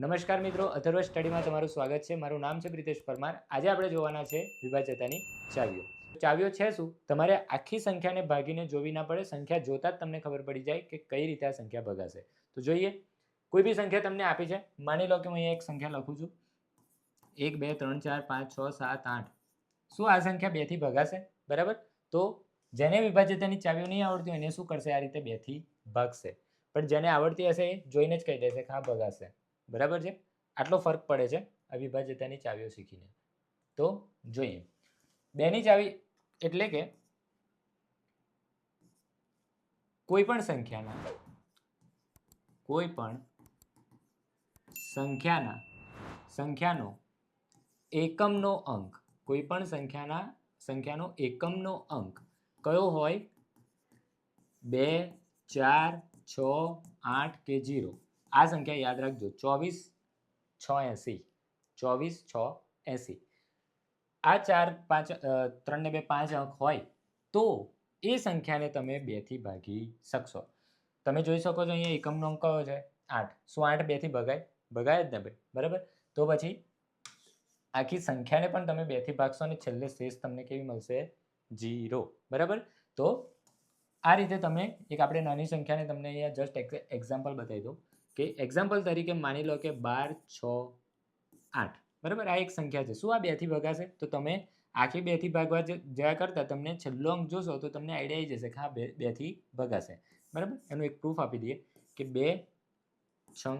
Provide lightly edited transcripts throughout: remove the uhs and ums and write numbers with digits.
નમસ્કાર મિત્રો, અથર્વ સ્ટડીમાં તમારું સ્વાગત છે. મારું નામ છે પ્રિતેશ પરમાર. આજે આપણે જોવાના છે વિભાજ્યતાની ચાવીઓ. ચાવીઓ છે શું? તમારે આખી સંખ્યાને ભાગીને જોવી ના પડે. સંખ્યા જોતા જ તમને ખબર પડી જાય કે કઈ રીતે આ સંખ્યા ભગાશે. તો જોઈએ, કોઈ બી સંખ્યા તમને આપી છે. માની લો કે હું અહીંયા એક સંખ્યા લખું છું 1 2 3 4 5 6 7 8. શું આ સંખ્યા 2 થી ભગાશે? બરાબર. તો જેને વિભાજ્યતાની ચાવીઓ નહીં આવડતી હોય એને શું કરશે? આ રીતે 2 થી ભાગશે. પણ જેને આવડતી હશે એ જોઈને જ કહી દેશે કે હા ભગાશે. બરાબર છે. આટલો ફરક પડે છે અવિભાજ્યતાની ચાવીઓ શીખીને. તો જોઈએ, 2 ની ચાવી એટલે કે કોઈ પણ સંખ્યાનો એકમનો અંક, કોઈ પણ સંખ્યાનો એકમનો અંક કયો હોય? 2 4 6 8 કે 0. આ સંખ્યા યાદ રાખજો, 24 6 80. 24 6 80. આ 4 5 3 ને 2 5 અંક હોય તો એ સંખ્યાને તમે 2 થી ભાગી શકશો. તમે જોઈ શકો છો અહીંયા એકમનો અંક કયો છે? 8. શું 8 2 થી ભગાય? ભગાય જ ને ભાઈ. બરાબર. તો પછી આખી સંખ્યાને પણ તમે 2 થી ભાગશો અને છેલ્લે શેષ તમને કેવી મળશે? 0. બરાબર. તો આ રીતે તમે આપણે નાની સંખ્યાને તમને અહીંયા જસ્ટ એક્ઝામ્પલ બતાવી દઉં કે એક્ઝામ્પલ તરીકે માની લો કે 12 6 8. બરાબર. આ એક સંખ્યા છે. શું આ 2 થી ભગાશે? તો તમે આખી 2 થી ભાગવા જ્યાં કરતા તમને છેલ્લો અંક જોશો તો તમને આઈડિયા આવી જશે કે હા 2 થી ભગાશે. બરાબર. એનું એક પ્રૂફ આપી દઈએ કે 2 6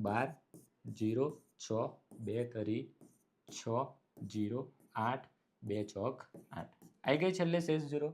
12 0 6 2 કરી 6 0 8 2 ચોક 8. આવી ગઈ છેલ્લે શેષ 0.